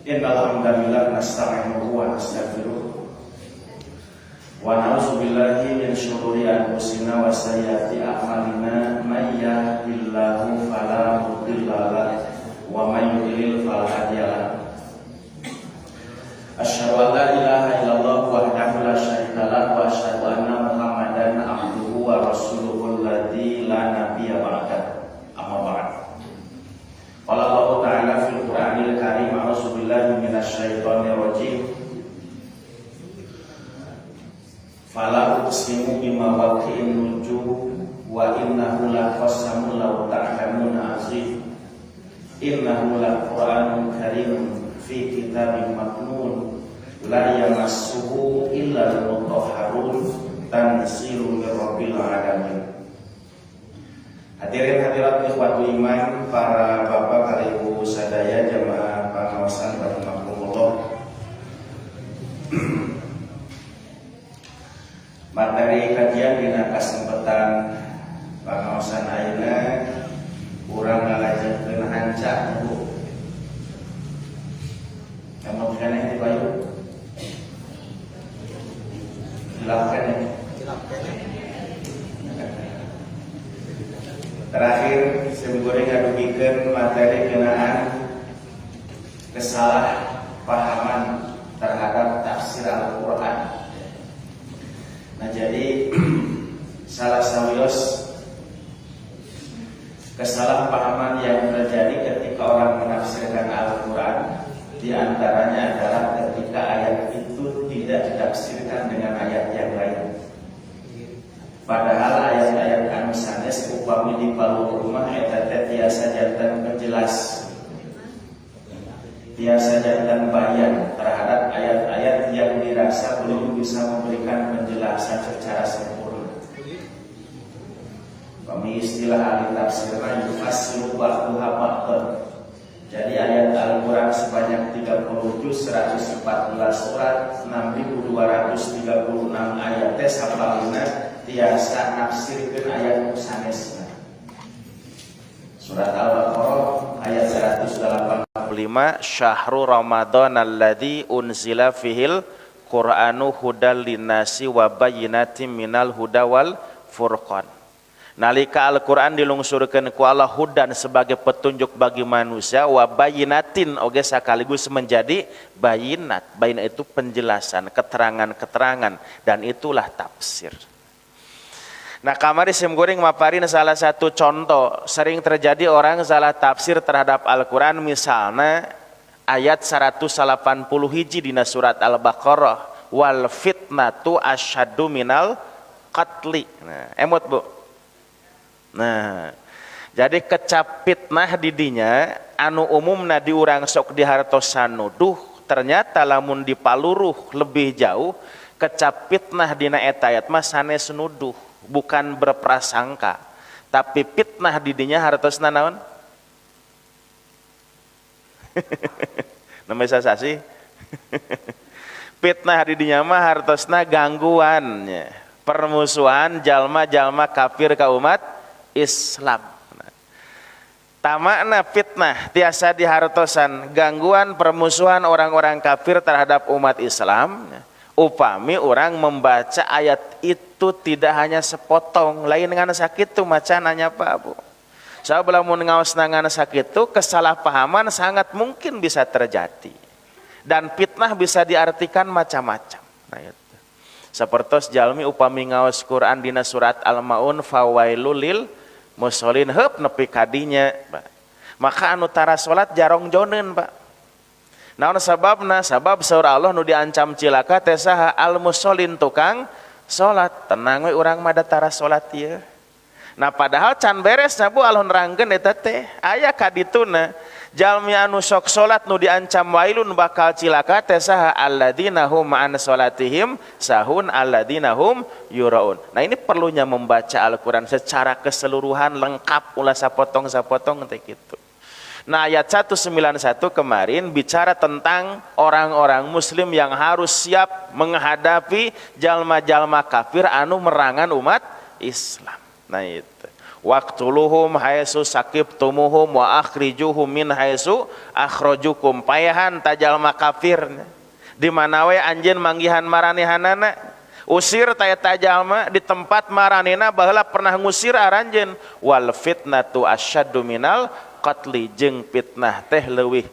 Innal hamdalillah nasta'inuhu wa nastaghfiruh wa na'udzu billahi min syururi anfusina wa sayyiati a'malina may yahdihillahu fala mudilla lahu wa may yudlil fala hadiya lahu. Asyhadu an la ilaha illallah wahdahu la syarika lahu wa asyhadu anna Muhammadan abduhu wa rasuluhul ladzi la nabiyya ba'da. Amma ba'd. Qala Allah Ta'ala fil Qur'anil Karim, a'udzu billahi minasyaitonir rajim. Fala uqsimu bima waqi'in nujum wa innahu laqasamun law ta'lamuna azim. Innahu laqur'anun karim fi kitabim maknun la yamassuhu illa al-mutahharun tanzilun mir rabbil alamin. Hadirin hadirat ikhwatul iman, para bapak, para ibu sadaya jamaah pengawasan rahimakumullah. Materi kajian dina kasempatan pengawasan ayeuna urang ngalajenkeun hanca Bu. Kamu keneh di Bayu? Dilakukan. Terakhir, sebelum ngadugikeun materi kenaan kesalahpahaman terhadap tafsir Al-Quran. Nah, jadi salah sawios kesalahpahaman yang terjadi ketika orang menafsirkan Al-Quran, di antaranya adalah ketika ayat itu tidak ditafsirkan dengan ayat yang lain. Padahal ayat-ayat anu sanes upami di palu rumah eta teh tiasa janten penjelas, tiasa janten bayan terhadap ayat-ayat yang dirasa belum bisa memberikan penjelasan secara sempurna. Kami istilah ahli tafsirna yufassiru ba'daha ba'dan. Jadi ayat Al-Quran sebanyak 30 juz, 114 surat, 6236 ayat teh sapalina tiasa nafsirkeun ayat sanesna. Surat Al-Baqarah ayat 185, Syahrul Ramadan alladzi unzila fihil Qur'anu hudal linnasi wa bayyinatin minal huda wal furqan. Nalika Al-Quran dilungsurkeun ku Allah hudan sebagai petunjuk bagi manusia, wa bayyinatin oge sekaligus menjadi bayinat. Bayinat itu penjelasan, keterangan-keterangan, dan itulah tafsir. Nah, kamari sim goreng maparin salah satu contoh sering terjadi orang salah tafsir terhadap Al-Quran. Misalnya ayat 180 hiji dina surat Al-Baqarah, wal fitnatu asyaddu minal qatli. Nah, emot Bu. Nah, jadi kecap fitnah didinya anu umumna di urang sok dihartosan nuduh, ternyata lamun dipaluruh lebih jauh kecap fitnah dina eta ayat mah sanes nuduh, bukan berprasangka, tapi fitnah didinya hartosna naon? Namanya sasasi. Fitnah didinya mah hartosna gangguan, permusuhan jalma-jalma kafir ka umat Islam. Tamakna fitnah tiasa dihartosan gangguan permusuhan orang-orang kafir terhadap umat Islam. Upami orang membaca ayat itu tidak hanya sepotong, lain dengan sakitu macananya Pak Bu. Sabab lamun ngaos nangan sakitu kesalahpahaman sangat mungkin bisa terjadi. Dan fitnah bisa diartikan macam-macam. Nah, itu. Sapertos jalmi upami ngaos Quran dina surat Al-Maun fawailul lil musholin heup nepi kadinya, maka anu tara salat jarong joneun Pak. Naon sababna? Sabab saur Allah nu diancam cilaka teh saha? Al musholin tukang salat. Tenang we urang mah da tara salat ieu. Nah, padahal can beres Bu alun rangkeun eta teh aya kadituna jalmi anu sok salat nu diancam wailun bakal cilaka teh saha? Alladzina hum an salatihim sahun alladzina hum yuraun. Nah, ini perlunya membaca Al-Quran secara keseluruhan lengkap ulah sapotong-sapotong teh kitu. Nah, ayat 191 kemarin bicara tentang orang-orang muslim yang harus siap menghadapi jalma-jalma kafir anu merangan umat Islam. Nah, itu waqtuluhum haitsu saqibtumuhum wa akhrijuhum min haitsu akhrajukum. Payahan tajalma kafir di mana we anjeun manggihan maranehanana, usir taya tajalma di tempat maranena baheula pernah ngusir aranjeun. Wal fitnatu asyaddu minal qatli, jeung fitnah teh leuwih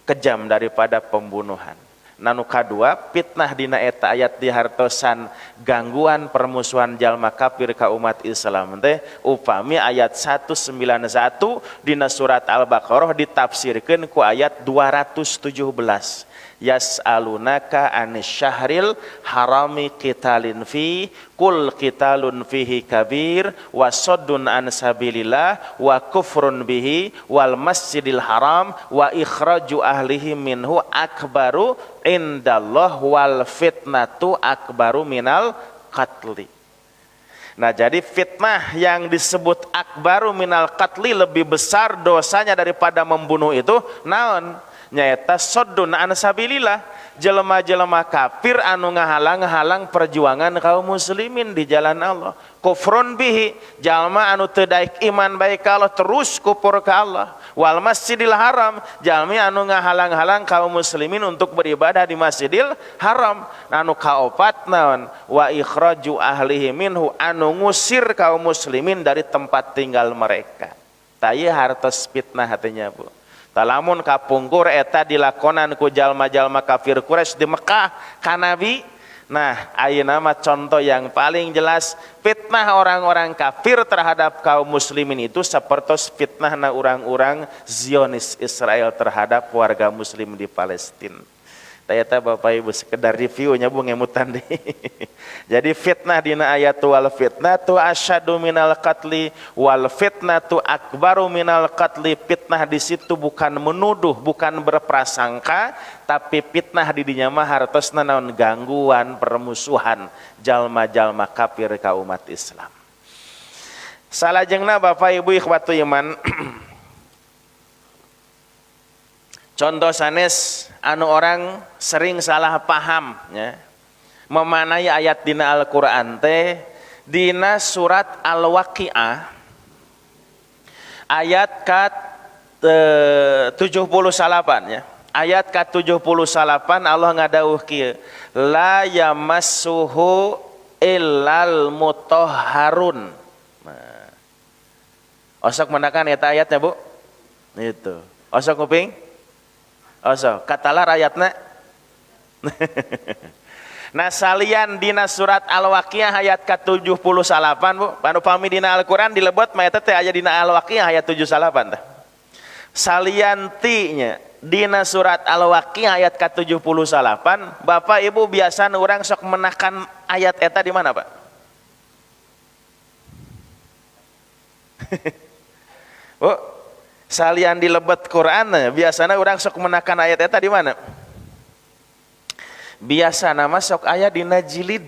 kejam daripada pembunuhan. Nanu kadua, fitnah dina eta ayat dihartosan gangguan permusuhan jalma kafir ka umat Islam teh upami ayat 191 dina surat Al-Baqarah ditafsirkeun ku ayat 217. Yas'alunaka anis syahril harami qitalin fi kul qitalun fihi kabir wa saddun an sabilillah wa kufrun bihi wal masjidil haram wa ikhraju ahlihi minhu akbaru indallah wal fitnatu akbaru minal qatli. Nah, jadi fitnah yang disebut akbaru minal qatli lebih besar dosanya daripada membunuh itu naon? Nyaeta soddun an sabilillah, jelema-jelema kafir anu ngahalang-halang perjuangan kaum muslimin di jalan Allah. Kufrun bihi, jalma anu teu daek iman baik ka Allah terus kufur ka Allah. Wal masjidil haram, jalmi anu ngahalang-halang kaum muslimin untuk beribadah di Masjidil Haram. Anu kaopat naon? Wa ikhraju ahlihi minhu, anu ngusir kaum muslimin dari tempat tinggal mereka. Taya hartos fitnah hatinya, Bu. Talamun kapungkur eta dilakonan ku jalma-jalma kafir Quraisy di Mekah ka Nabi. Nah, ayeuna mah contoh yang paling jelas fitnah orang-orang kafir terhadap kaum muslimin itu sapertos fitnahna orang-orang Zionis Israel terhadap warga muslim di Palestina. Tayata Bapak Ibu sekedar reviewnya Bu ngemutan deh. Jadi fitnah dina ayat wal fitnatu asyadu minal qatli wal fitnatu akbaru minal qatli. Fitnah di situ bukan menuduh, bukan berprasangka, tapi fitnah di dinya mah hartosna naon gangguan permusuhan jalma-jalma kafir ka umat Islam. Salajengna Bapak Ibu ikhwatu iman contoh sanes anu orang sering salah paham ya, memanai ayat dina Al-Qur'an teh dina surat Al-Waqiah ayat ka 78 ya. Ayat ka 78 Allah ngadawuh kieu, la yamassuhu illal mutahharun. Nah, osok menakan eta ayatnya Bu. Itu. Osok kuping? Osok katalar ayatna. Nah salian dina surat Al-Waqiah ayat ke-78 Bu. Panu pami dina Al-Qur'an dilebot mah eta teh aya dina Al-Waqiah ayat 78 teh. Salian ti-nya dina surat Al-Waqiah ayat ke-78, Bapak Ibu biasa urang sok menakan ayat eta di mana, Pak? Bu, salian dilebet Quran biasana urang sok menakan ayat eta di mana? Biasana mah sok aya dina jilid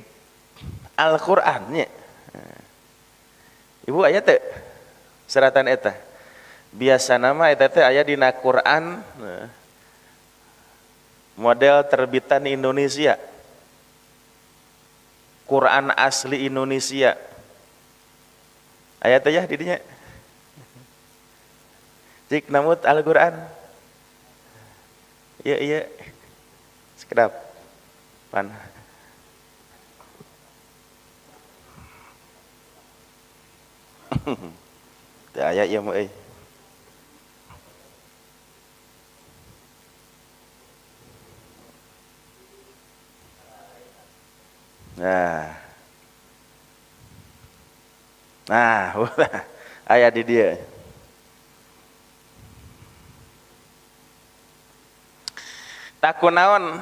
Al-Qur'an nya. Ibu aya teh seratan eta. Biasana mah eta teh aya dina Quran model terbitan Indonesia. Quran asli Indonesia. Aya teh ya di dinya. Cik namut Al-Qur'an. Iya iya. Sekedap. Pan. Teu aya ieu mah euy. Nah. Nah, aya di dia. Takunaon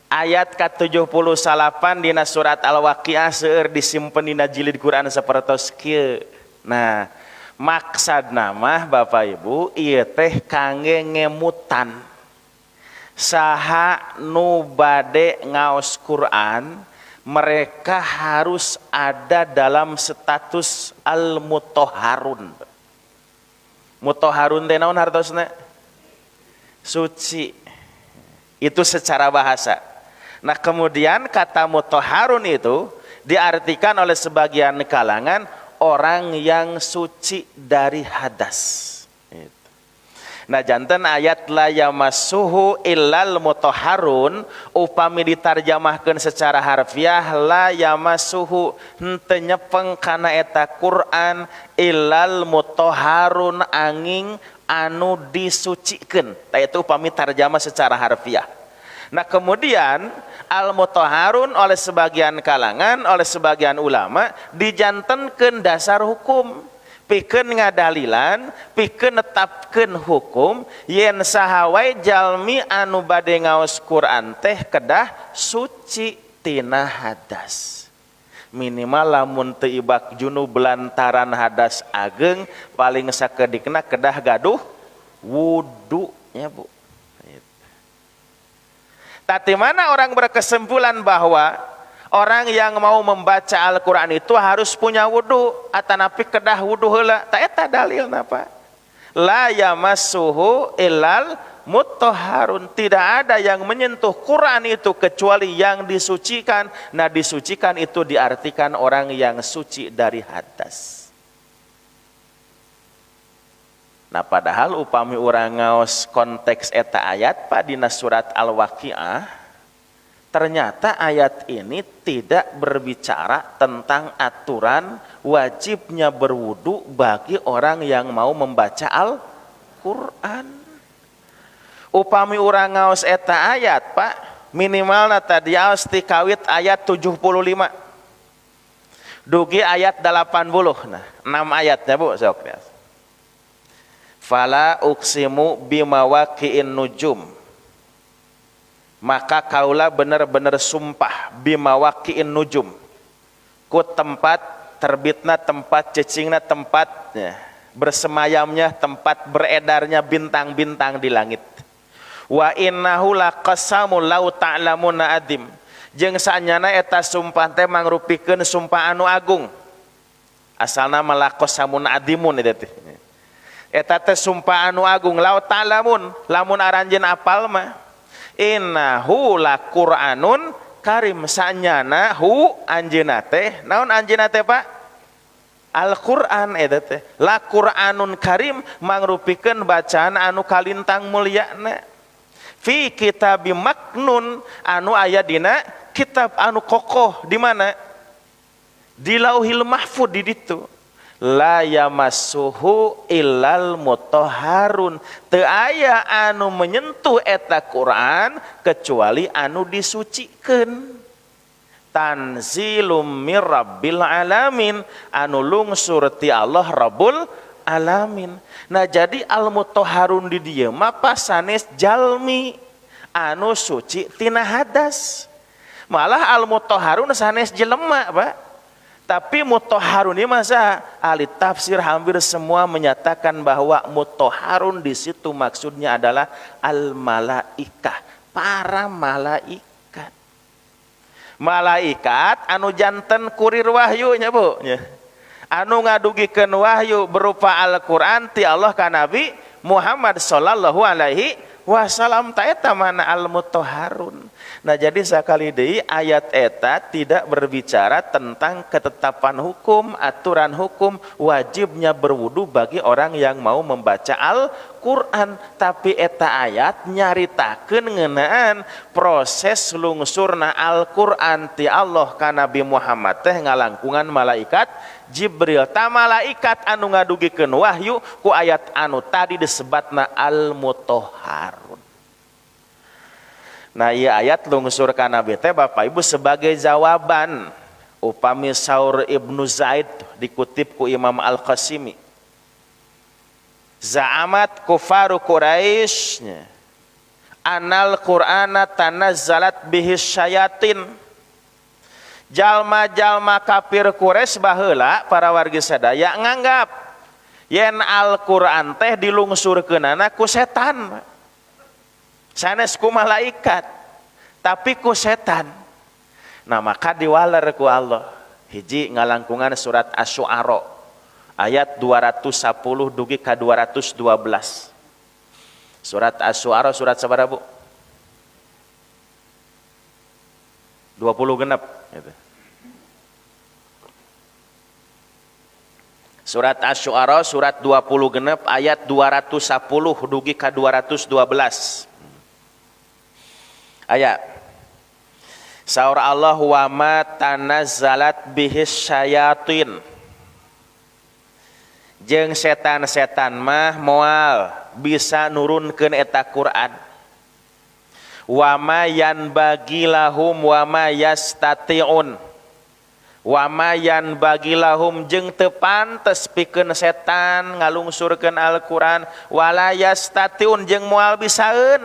ayat ke-78 dina surat Al-Waqiah seueur disimpen dina jilid Quran sapertos kieu. Nah, maksudna mah Bapak Ibu ieu teh kangge ngemutan saha nu bade ngaos Quran mereka harus ada dalam status al-mutahharun. Mutahharun teh naon hartosna? Suci. Itu secara bahasa. Nah kemudian kata mutahharun itu diartikan oleh sebagian kalangan orang yang suci dari hadas. Nah janten ayat la yamassuhu illal mutahharun upami ditarjamahkeun secara harfiah la yamassuhu henteu nyepeng kana eta Quran illal mutahharun angin anu disucikeun. Tah itu upami tarjamah secara harfiah. Nah kemudian al-mutahharun oleh sebagian kalangan, oleh sebagian ulama dijantenkeun dasar hukum. Pikeun ngadalilan, pikeun netapkeun hukum yen saha wae jalmi anu bade ngaos Quran teh kedah suci tina hadas. Minimal lamun teu ibak junub lantaran hadas ageng paling sakedikna kedah gaduh wudu nya Bu. Tati mana orang berkesimpulan bahwa orang yang mau membaca Al-Quran itu harus punya wudu atanapi kedah wudu heula. Ta eta dalilna Pak. La yamassuhu illal mutahharun. Tidak ada yang menyentuh Quran itu kecuali yang disucikan. Nah disucikan itu diartikan orang yang suci dari hadas. Nah padahal upami urang ngaos konteks eta ayat Pak dina surat Al-Waqiah, ternyata ayat ini tidak berbicara tentang aturan wajibnya berwudu bagi orang yang mau membaca Al-Quran. Upami urang ngaos eta ayat Pak, minimalna tadi aos ti kawit ayat 75. Dugi ayat 80. Nah, 6 ayatnya Bu, sok ya. Fala uqsimu bimawaqi'in nujum. Maka kaulah benar-benar sumpah bimawaqi'in nujum. Ku tempat terbitna, tempat cicingna, tempatnya bersemayamnya, tempat beredarnya bintang-bintang di langit. Wa innahu laqasamu law ta'lamuna adim. Jeung saanyana eta sumpah teh mangrupikeun sumpah anu agung. Asalna malaqasamun adimun eta teh. Eta teh sumpah anu agung law ta'lamun, lamun aranjeun apal mah. Innahu laqur'anun karim, saanyana hu anjeunna teh naon anjeunna teh Pak? Al-Qur'an eta teh. Laqur'anun karim mangrupikeun bacaan anu kalintang mulyana. Fi kitabim maknun anu aya dina kitab anu kokoh di mana? Di Lauhil Mahfuz di ditu. La yamassuhu illal mutahharun. Teu aya anu menyentuh eta Quran kecuali anu disucikeun. Tanzilum mir rabbil alamin, anu lungsur ti Allah Rabbul alamin. Nah jadi al mutahharun di dieu mah pasanes jalmi anu suci tina hadas. Malah al mutahharun sanes jelema Pak. Tapi mutahharun ini masa ahli tafsir hampir semua menyatakan bahwa mutahharun di situ maksudnya adalah al malaikah, para malaikat. Malaikat anu janten kurir wahyu nya Bu. Anu ngadugikeun wahyu berupa Al-Qur'an ti Allah ka Nabi Muhammad sallallahu alaihi wasallam, ta eta mana al mutahharun. Nah jadi sekali deui ayat eta tidak berbicara tentang ketetapan hukum, aturan hukum wajibnya berwudu bagi orang yang mau membaca Al-Quran. Tapi eta ayat nyaritakeun ngeunaan proses lungsurna Al-Quran ti Allah ka Nabi Muhammad teh ngalangkungan malaikat Jibril. Ta malaikat anu ngadugikeun wahyu ku ayat anu tadi disebatna al-mutahharun. Nah ieu ayat lungsur ka Nabi teh Bapak Ibu sebagai jawaban upami saur Ibnu Zaid dikutip ku Imam Al-Qasimi. Za'amat kufaru Quraisy anal Qur'ana tanazzalat bihi syayatin. Jalma-jalma kafir Quraisy baheula para wargi sadaya nganggap yen Al-Qur'an teh dilungsurkeunana ku setan. Sanes ku malaikat, tapi ku setan. Nah maka diwaler ku Allah. Hiji ngalangkungan surat Asy-Syu'ara ayat 210 dugi ka 212. Surat Asy-Syu'ara surat sabaraha Bu? 20 genep gitu. Surat Asy-Syu'ara surat 20 genep ayat 210 dugi ka 212. Ayat Saur Allah wa ma tanazzalat bihis syayatin. Jeung setan-setan mah moal bisa nurunkeun eta Quran. Wa ma yanbaghi lahum wa ma yastati'un. Wa ma yanbaghi lahum jeung teu pantes pikeun setan ngalungsurkeun Al-Qur'an wala yastati'un jeung moal bisaeun.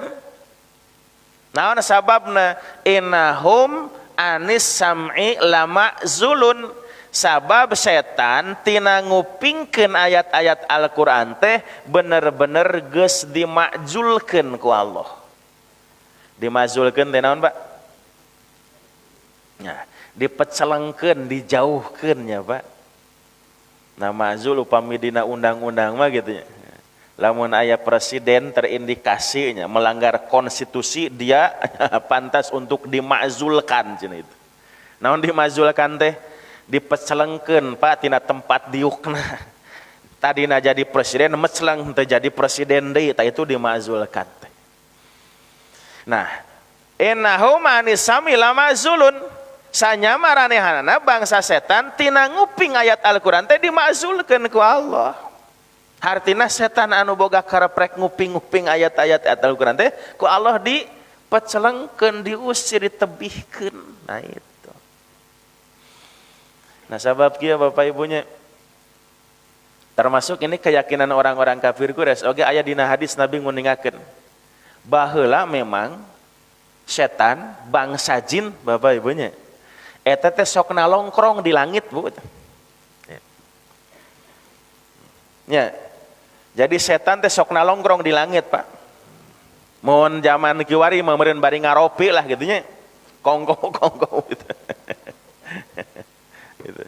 Naon sababna innahum anis sam'i lama zulun, sabab setan tina ngupingkeun ayat-ayat Al-Qur'an teh bener-bener geus dimakjulkeun ku Allah. Dimazulkeun teh naon, Pak? Nah, dipecelengkeun, dijauhkeun nya, Pak. Nah, mazul upami dina undang-undang mah gitu nya. Lamun aya presiden terindikasinya melanggar konstitusi, dia pantas untuk dimakzulkan cenah itu. Naon dimakzulkan teh? Dipecelengkeun, Pak, tina tempat diukna. Tadina jadi presiden meceleng teu jadi presiden deui, tah itu dimakzulkan teh. Nah, innahum anisami lamazulun. Sanyama ranehanana bangsa setan tina nguping ayat Al-Qur'an teh dimakzulkeun ku Allah. Hartina setan anu boga kareprek nguping-nguping ayat-ayat Al-Qur'an teh ku Allah dipecelengkeun, diusir, ditebihkeun. Nah itu. Nah sabab kieu Bapak Ibunya, termasuk ini keyakinan orang-orang kafir Quraisy oge aya dina hadis Nabi nguningakeun baheula memang setan bangsa jin Bapak Ibunya eta teh sok nalongkrong di langit, Bu. Ya. Jadi setan teh sok nalongkrong di langit, Pak. Mun zaman kiwari mah meureun bari ngaropi lah gitu nya. Kongko gitu. Gitu.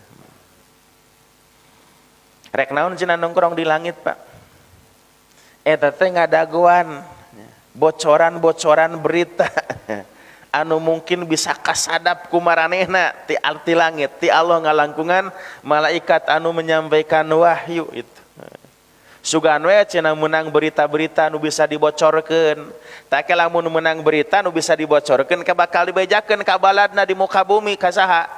Rek naon cenah nongkrong di langit, Pak? Eta teh ngadaguan bocoran-bocoran berita anu mungkin bisa kasadap ku maranehna ti langit, ti Allah ngalangkungan malaikat anu menyampaikan wahyu itu. Sugan we cenah menang berita-berita nu bisa dibocorkeun. Tak lamun menang berita nu bisa dibocorkeun ka bakal dibejakeun ka baladna di muka bumi ka saha?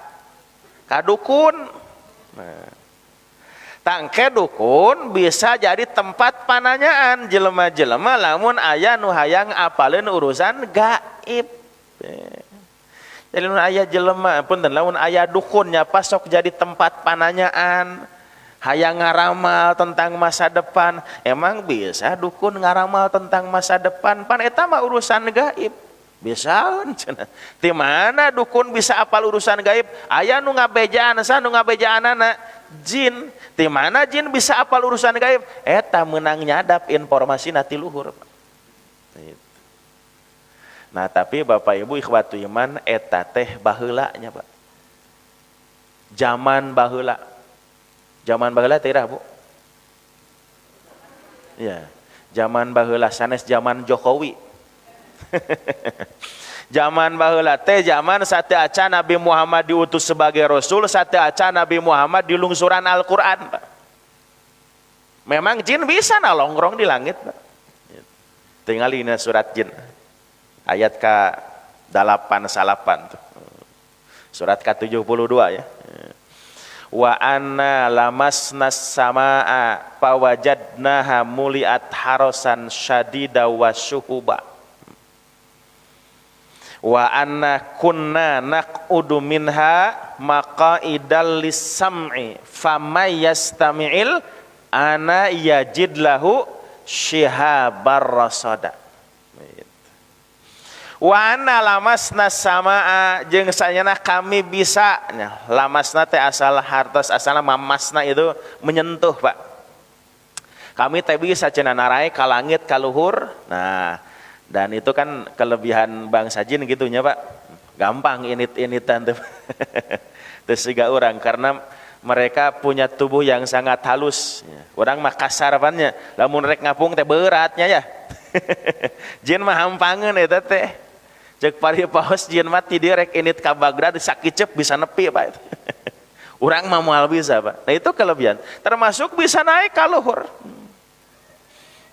Ka dukun. Nah. Tangke dukun bisa jadi tempat pananyaan jelema-jelema lamun aya nu hayang apaleun urusan gaib. Jadi lamun aya jelema punten lamun aya dukun nya pas sok jadi tempat pananyaan. Hayang ngaramal tentang masa depan, emang bisa dukun ngaramal tentang masa depan? Pan eta mah urusan gaib. Bisaeun cenah. Ti mana dukun bisa apal urusan gaib? Aya nu ngabejaan, nu ngabejaanana jin. Ti mana jin bisa apal urusan gaib? Eta meunang nyadap informasina ti luhur. Nah, tapi Bapak Ibu ikhwatu iman eta teh baheula nya, Pak. Zaman baheula. Zaman baheula teh Bu. Ya, zaman baheula sanes zaman Jokowi. Zaman baheula teh zaman sateu acan Nabi Muhammad diutus sebagai rasul, sateu acan Nabi Muhammad dilungsuran Al-Qur'an, Pak. Memang jin bisa nalongkrong di langit, Pak. Tingalina surat jin. Ayat ke-8 salapan tuh. Surat ke-72 ya. Wa anna lamasnas samaa fawajadnaha muliat harasan syadida wa syuhuba wa anna kunna naq'udu minha maqaidal lis-sam'i famay yastami'il ana yajid lahu shihabar rasada. Wa anna lamasna samaa jeung sanyana kami bisa nya lamasna teh asal hartos asalna mamasna itu menyentuh, Pak. Kami teh bisa cenah narae ka langit ka luhur. Nah, dan itu kan kelebihan bangsa jin gitu nya, Pak. Gampang init-initan tuh. Teu siga urang karena mereka punya tubuh yang sangat halus. Urang mah kasar pannya. Lamun rek ngapung teh beratnya ya. Jin mah hampangeun eta teh. Cek pari paus jin mati direk init ka Bagdad sakicep bisa nepi, Pak. Urang mah moal bisa, Pak. Nah itu kelebihan. Termasuk bisa naik ka luhur.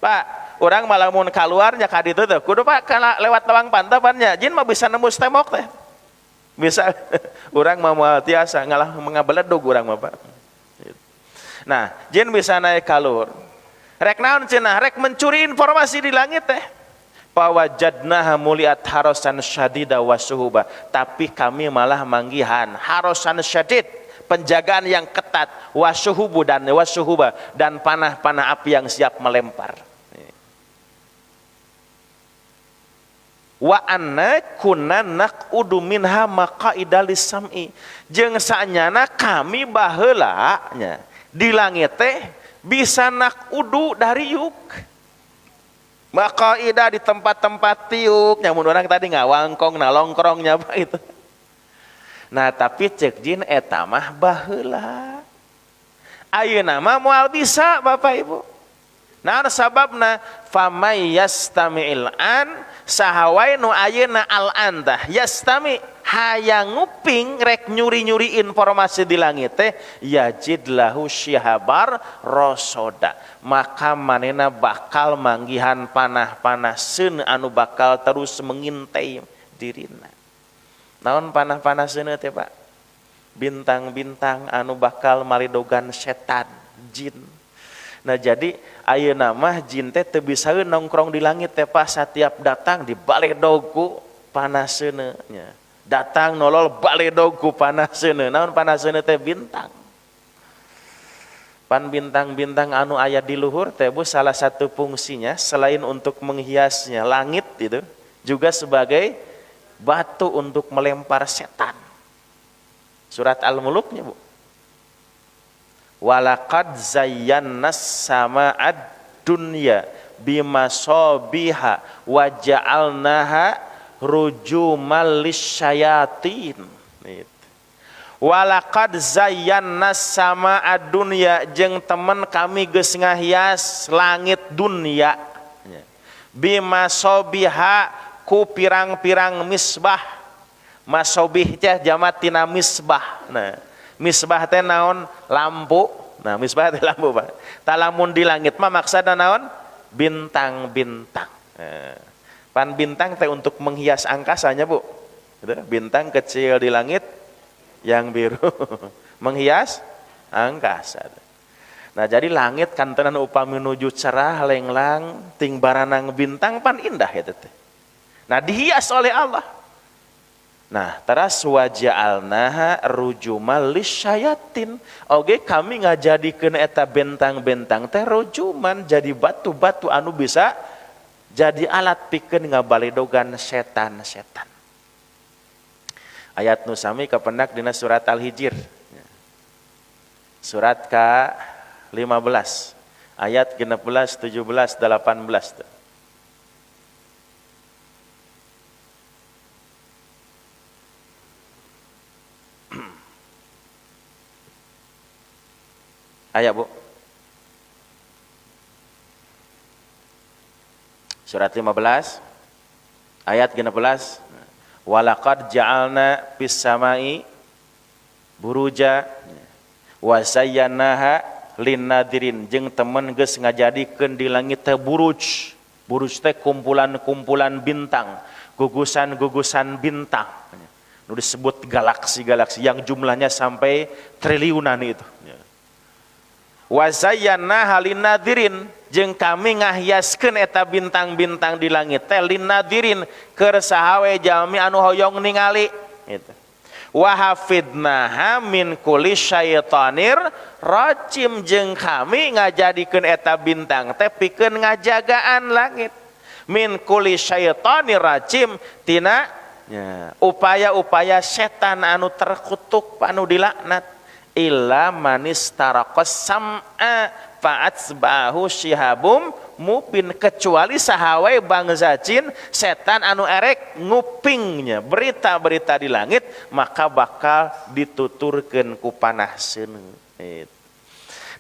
Pak, urang malah mun keluarnya ka ditu teh kudu Pak lewat lawang pantapannya. Jin mah bisa nembus tembok teh. Bisa. Urang mah moal tiasa ngalah mengabeledug urang mah, Pak. Nah, jin bisa naik ka luhur. Rek naon cenah? Rek mencuri informasi di langit teh. Pawajadnaha muliat harosan syadida wasuhuba. Tapi kami malah manggihan harosan syadid, penjagaan yang ketat, wasuhubu dan wasuhuba, dan panah-panah api yang siap melempar. Wa anna kunna naqudu minha maqaida lis-sam'i. Jeung saanyana kami baheula nya di langit teh bisa nakudu dari yuk. Maqaida di tempat-tempat tiuk, nyamun orang tadi ngawangkong nalongkrongnya apa itu. Nah tapi cek jin eta mah baheula. Ayeuna mah moal bisa Bapak Ibu. Nah sababna famay yastami'il an sahawai nu ayeuna al antah yastami hayang nguping rek nyuri-nyuri informasi di langit teh yajid lahu syihabar rosoda, maka manena bakal manggihan panah-panah seun anu bakal terus mengintai dirina. Naon panah-panah seun teh Pak? Bintang-bintang anu bakal malidogan setan jin. Nah jadi ayeuna mah jin teh teu bisa nongkrong di langit teh Pak, setiap datang di baledogu panaseuneun nya. Datang nolol baledogu panaseuneun. Naon panaseuneun teh bintang. Pan bintang-bintang anu aya di luhur teh Bu, salah satu fungsinya selain untuk menghiasnya langit itu juga sebagai batu untuk melempar setan. Surat Al-Muluknya Bu. Walaqad zayyannas sama'ad dunya bimasabiha wa ja'alnaha rujumal lisyayatin. Walaqad zayyannas sama'ad dunya, jeung temen kami geus ngahias langit dunia bimasabiha ku pirang-pirang misbah. Masabih teh jamak tina misbah. Nah misbah teh naon? Lampu. Nah misbah teh lampu Pak. Talamun di langit mah maksudna naon? Bintang-bintang. Pan bintang teh untuk menghias angkasanya Bu. Bintang kecil di langit yang biru menghias angkasa. Nah jadi langit kantenan upami nuju cerah lenglang ting baranang bintang pan indah eta teh. Nah dihias oleh Allah. Nah, teras waja'alnaha rujumal lisyayatin. Oke, kami ngajadikeun eta bentang-bentang teh rujuman, jadi batu-batu anu bisa jadi alat pikeun ngabaledogan setan-setan. Ayat nu sami kapendak dina surat Al-Hijr. Surat ke-15. Ayat 16, 17, 18 tuh. Ayat Bu. Surat 15 ayat 16. Walaqad ja'alna fis samai buruja wa zayyanaha linnadirin, jeung temen geus ngajadikeun di langit teh buruj. Buruj teh kumpulan-kumpulan bintang, gugusan-gugusan bintang. Nu disebut galaksi-galaksi yang jumlahnya sampai triliunan itu. Wa zayyana halinadirin, jeung kami ngahiaskeun eta bintang-bintang di langit teh linnadirin keur sahawe jalmi anu hoyong ningali gitu. Wa hafidnaha min kulli syaitonir rajim, jeung kami ngajadikeun eta bintang teh pikeun ngajagaan langit min kulli syaitonir rajim, tina upaya-upaya setan anu terkutuk anu dilaknat. Illa manis tarakos sam'a fa'atsbahu syihabum mubin, kecuali sahawai bangsa jin setan anu erek ngupingnya berita-berita di langit, maka bakal dituturkeun ku panah seuneu.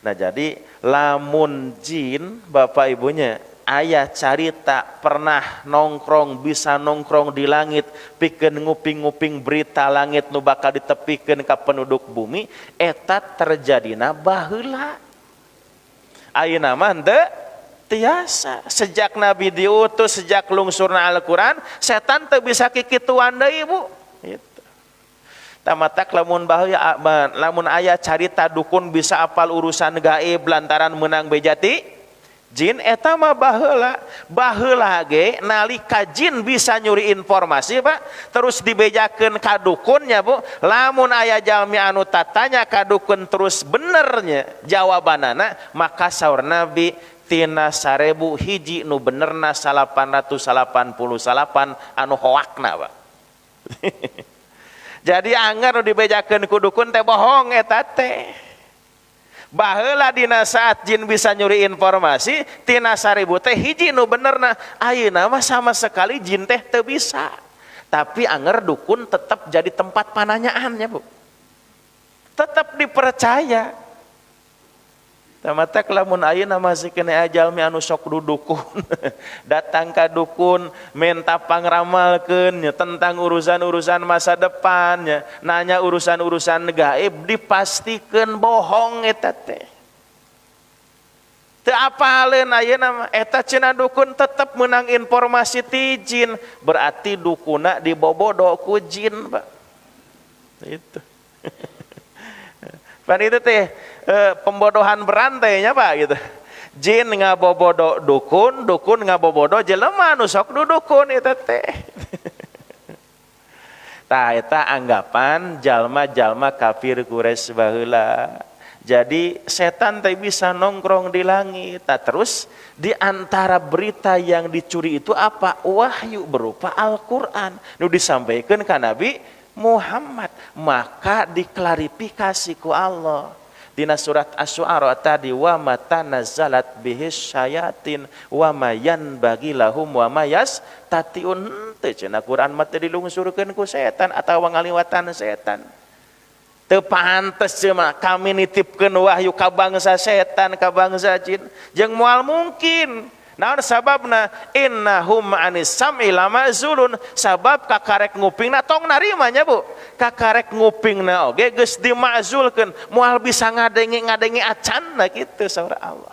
Nah jadi lamun jin Bapak Ibunya aya carita pernah nongkrong bisa nongkrong di langit pikeun nguping-nguping berita langit nu bakal ditepikeun ka penduduk bumi eta terjadina baheula. Ayeuna mah teu tiasa. Sejak Nabi diutus, sejak lungsurna Al-Qur'an, setan teu bisa kikituan deui Bu. Gitu. Tamatak lamun bahaya lamun aya carita dukun bisa apal urusan gaib lantaran menang bejati jin eta mah baheula ge nalika jin bisa nyuri informasi Pak terus dibejakeun ka dukunnya Bu lamun aya jalmi anu tatanya ka dukun terus benernya jawabanana maka saur Nabi tina 1000 hiji nu benerna 888 anu hoakna Pak. Jadi anggar dibejakeun ku dukun teh bohong eta teh. Baheula dina saat jin bisa nyuri informasi tina 1000 teh hiji nu benerna ayeuna mah sama sekali jin teh teu bisa. Tapi anggar dukun tetap jadi tempat pananyaannya Bu. Tetap dipercaya. Tamatak lamun ayeuna masih kena jalmi anu sok dudukun datang ka dukun minta pangramalkeun tentang urusan-urusan masa depannya nanya urusan-urusan gaib dipastikeun bohong eta teh teu apaleun ayeuna mah eta cenah dukun tetep meunang informasi ti jin berarti dukuna dibobodo ku jin Pak itu pan itu teh pembodohan berantainya Pak gitu. Jin ngabobodo dukun, dukun ngabobodo jelema anu sok dudukun eta teh. Tah eta anggapan jalma-jalma kafir Quraisy baheula. Jadi setan teh bisa nongkrong di langit. Tah terus di antara berita yang dicuri itu apa? Wahyu berupa Al-Qur'an. Nu disampaikan ka Nabi Muhammad, maka diklarifikasi ku Allah dina surat Asy-Syu'ara tadi wa matanazzalat bihis syayatin wa mayan bagi lahum wa mayas tatiun teu cenah Quran mah teu dilungsurkeun ku setan atawa ngaliwatan setan teu pantes mah kami nitipkeun wahyu ka bangsa setan ka bangsa jin jeung moal mungkin. Naon sababna innahum anis sam'i lamazulun sabab kakarek ngupingna tong narimanya Bu kakarek ngupingna oge geus dimazulkeun moal bisa ngadengi acanna kitu saur Allah.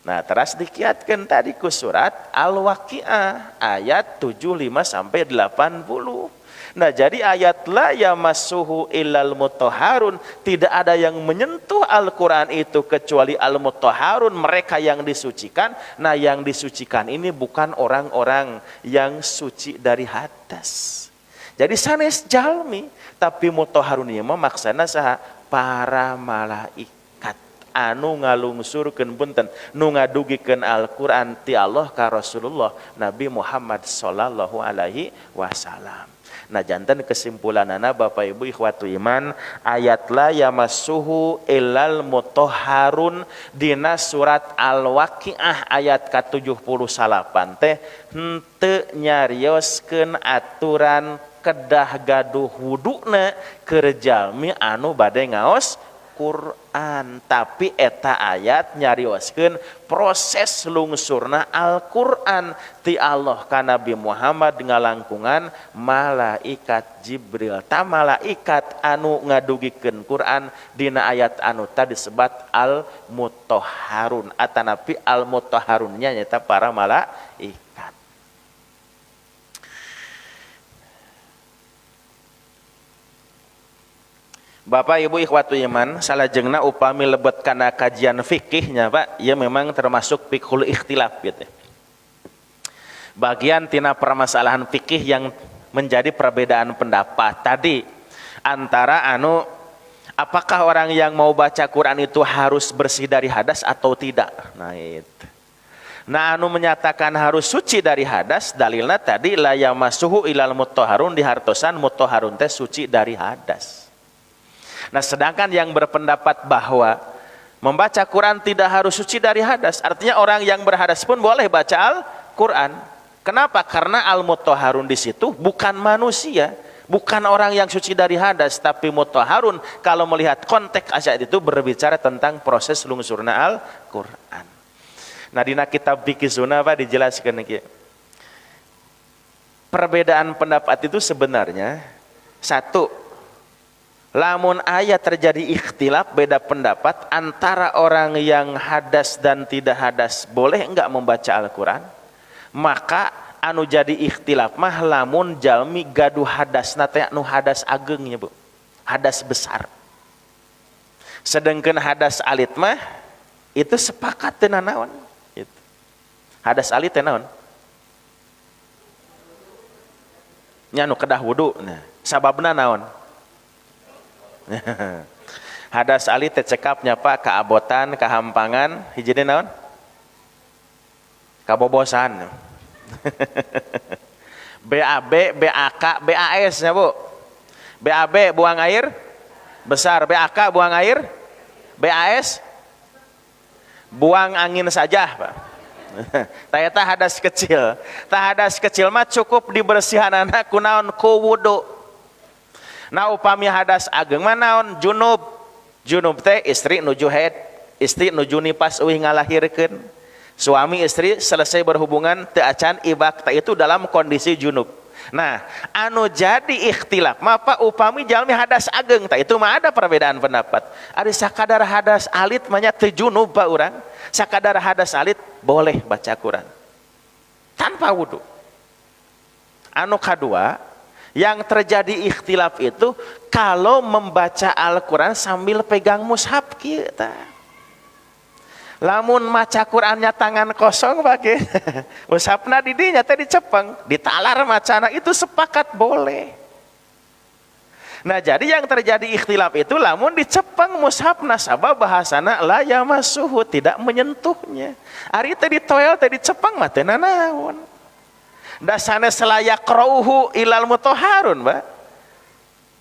Nah teras dikiatkeun tadi ku surat Al-Waqiah ayat 75 sampai 80. Nah jadi ayat la yamassuhu illal mutahharun tidak ada yang menyentuh Al-Quran itu kecuali al-mutahharun mereka yang disucikan. Nah yang disucikan ini bukan orang-orang yang suci dari hadas. Jadi sanes jalmi tapi mutahharun ieu mah maksana saha para malaikat anu ngalungsurkeun punten nu ngadugikeun Al-Quran ti Allah ka Rasulullah Nabi Muhammad sallallahu alaihi wasallam. Nah janten kesimpulanana Bapak Ibu ikhwatu iman ayat la yamassuhu illal mutahharun dina surat Al-Waqiah ayat ke-78 teh henteu nyarioskeun aturan kedah gaduh wuduna keur jalmi anu bade ngaos Quran tapi eta ayat nyarioskeun proses lungsurna Al-Quran ti Allah ka Nabi Muhammad ngalangkungan malaikat Jibril ta malaikat anu ngadugikeun Quran dina ayat anu tadi disebut al-mutahharun atanapi al-mutahharunnya nyata para malaikat. Bapak Ibu ikhwatu iman salajengna upami lebet kana kajian fikihnya Pak ya memang termasuk fiqhul ikhtilaf gitu. Bagian tina permasalahan fikih yang menjadi perbedaan pendapat tadi antara anu apakah orang yang mau baca Quran itu harus bersih dari hadas atau tidak. Nah itu. Nah anu menyatakan harus suci dari hadas dalilna tadi la yamassuhu ilal mutahharun dihartosan mutahharun teh suci dari hadas. Nah sedangkan yang berpendapat bahwa membaca Quran tidak harus suci dari hadas, artinya orang yang berhadas pun boleh baca Al-Quran. Kenapa? Karena al-mutahharun di situ bukan manusia, bukan orang yang suci dari hadas, tapi mutahharun kalau melihat konteks ayat itu berbicara tentang proses lungsurna Al-Quran. Nah dina kitab fikih sunnah Pak dijelaskan kieu. Perbedaan pendapat itu sebenarnya satu, lamun aya terjadi ikhtilaf beda pendapat antara orang yang hadas dan tidak hadas boleh enggak membaca Al-Quran, maka anu jadi ikhtilaf mah lamun jalmi gaduh hadas nate anu hadas agengnya Bu, hadas besar. Sedangkan hadas alit mah itu sepakat teu naon gitu. Hadas alit teh naon? Nya nu kedah wudu. Nah, sababna naon? Hadas alit teh cekapnya Pak kaabotan, kahampangan, hiji naon? Kabobosan. BAB, BAK, BAS nya Bu. BAB buang air besar, BAK buang air, BAS buang angin saja Pak. Tah hadas kecil. Tah hadas kecil mah cukup dibersihanana kunaon ku wudu. Nah upami hadas ageng mah naon? Junub. Junub teh istri nuju haid, istri nuju nifas euih ngalahirkeun. Suami istri selesai berhubungan teu acan ibak, tah itu dalam kondisi junub. Nah, anu jadi ikhtilaf mah upami jalmi hadas ageng, tah itu mah ada perbedaan pendapat. Ari sakadar hadas alit mah nya teu junub Pak urang. Sakadar hadas alit boleh baca Quran tanpa wudu. Anu kadua, yang terjadi ikhtilaf itu kalau membaca Al-Quran sambil pegang mushaf kieu tah. Lamun maca Qurannya tangan kosong pakai mushafna di dinya teh dicepeng, ditalar macana itu sepakat boleh. Nah jadi yang terjadi ikhtilaf itu lamun dicepeng mushafna sabab bahasana la yamassuhu tidak menyentuhnya. Ari teh ditoel teh dicepeng mah teu nanaon. Da sanes layak qrauhu ilal mutahharun, Pak.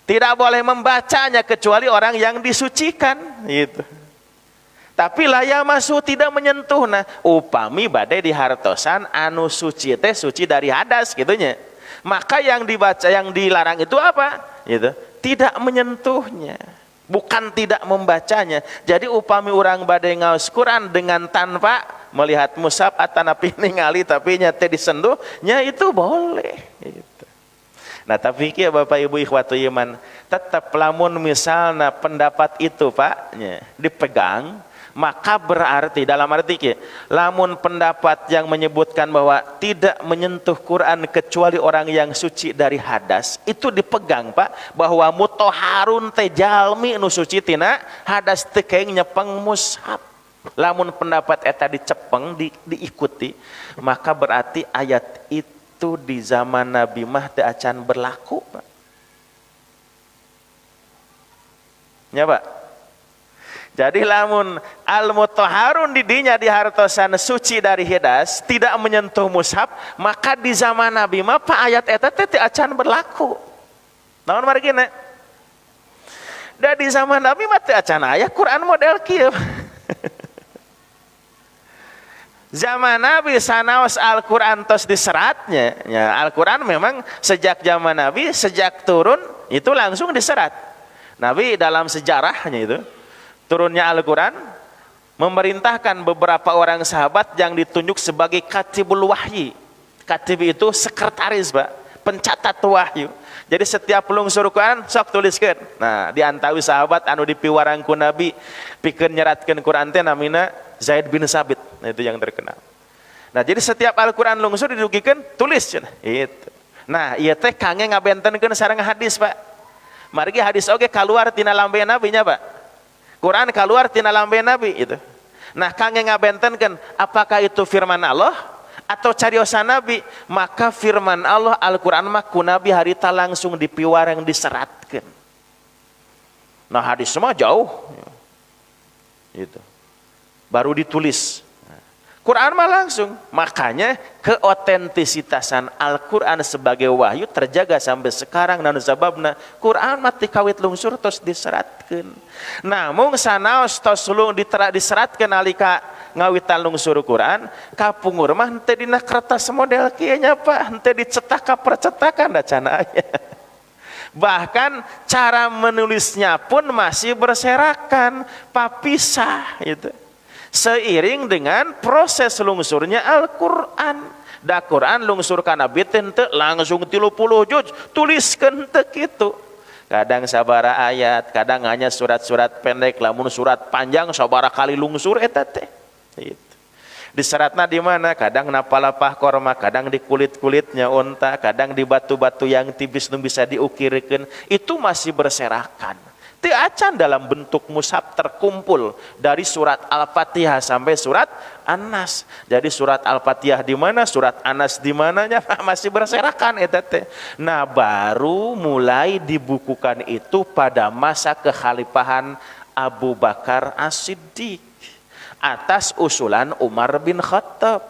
Tidak boleh membacanya kecuali orang yang disucikan gitu. Tapi la yamassuhu tidak menyentuh. Nah, upami bade dihartosan anu suci teh suci dari hadas gitunya. Maka yang dibaca yang dilarang itu apa? Gitu. Tidak menyentuhnya, bukan tidak membacanya. Jadi upami orang badai ngaos Quran dengan tanpa melihat mushaf atanapi ningali tapi nya teh disentuhnya itu boleh gitu. Nah tapi kieu Bapak Ibu ikhwatu iman, tetap lamun misalna pendapat itu Pak nya dipegang, maka berarti dalam arti kieu, lamun pendapat yang menyebutkan bahwa tidak menyentuh Quran kecuali orang yang suci dari hadas itu dipegang Pak, bahwa mutahharun teh jalmi nu suci tina hadas teu keeng nyepeng mushaf. Lamun pendapat eta dicepeng diikuti, maka berarti ayat itu di zaman Nabi mah teu acan berlaku Pak. Ya Pak. Jadi lamun al-mutahharun di dinya dihartosan suci dari hadas tidak menyentuh mushaf, maka di zaman Nabi mah pa ayat eta teh teu acan berlaku. Naon margina? Da di zaman Nabi mah teu acan aya Quran model kieu. Zaman Nabi sanaos Al-Quran tos diseratnya. Ya, Al-Quran memang sejak zaman Nabi sejak turun itu langsung diserat. Nabi dalam sejarahnya itu turunnya Al-Quran memerintahkan beberapa orang sahabat yang ditunjuk sebagai katibul wahyi. Katib itu sekretaris Pak, pencatat wahyu. Jadi setiap lungsur Quran sok tuliskeun. Nah, di antawi sahabat anu dipiwarang ku Nabi pikeun nyeratkeun Quran teh namina Zaid bin Sabit. Nah, itu yang terkenal. Nah, jadi setiap Al-Quran lungsur didugikeun tulis cenah. Itu. Nah, ieu teh kangge ngabentenkeun sareng hadis Pak. Margi hadis oge kaluar tina lambe Nabi nya Pak. Quran keluar tina lambe Nabi itu. Nah, kangge ngabentenkeun apakah itu firman Allah atau cariosan Nabi? Maka firman Allah Al-Quran mah ku Nabi harita langsung dipiwarang diseratkeun. Nah, hadis mah jauh. Itu. Baru ditulis. Quran mah langsung. Makanya keotentisitasan Al-Quran sebagai wahyu terjaga sampai sekarang. Dan sababna Quran mati kawit lungsur terus diseratkan. Namun sanaos tos diseratkan alika ngawitan lungsur Quran, kapungur mah henteu dina kertas model kieu nya Pak, henteu dicetak ka percetakan da can aya. Bahkan cara menulisnya pun masih berserakan, papisah gitu. seiring dengan proses lungsurnya Al-Qur'an. Da Quran lungsur kana biten teu langsung 30 juz, tuliskeun teu kitu. Kadang sabara ayat, kadang hanya surat-surat pendek, lamun surat panjang sabara kali lungsur eta teh. Gitu. Diseratna di mana? Kadang napalapah korma, kadang di kulit-kulitnya unta, kadang di batu-batu yang tipis nu bisa diukirkeun. Itu masih berserakan. Teu acan dalam bentuk mushaf terkumpul dari surat Al-Fatihah sampai surat An-Nas. Jadi surat Al-Fatihah di mana, surat An-Nas di mananya masih berserakan eta teh. Nah, baru mulai dibukukan itu pada masa kekhalifahan Abu Bakar As-Siddiq atas usulan Umar bin Khattab.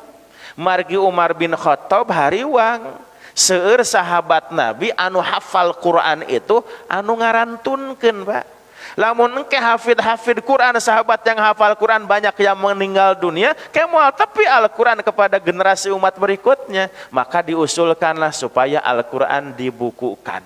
Margi Umar bin Khattab hariwang seueur sahabat Nabi anu hafal Quran itu anu ngarantunkeun, Pak. Lamun engke hafid Quran, sahabat yang hafal Quran banyak yang meninggal dunia, kemoal tepi Al-Quran kepada generasi umat berikutnya, maka diusulkanlah supaya Al-Quran dibukukan.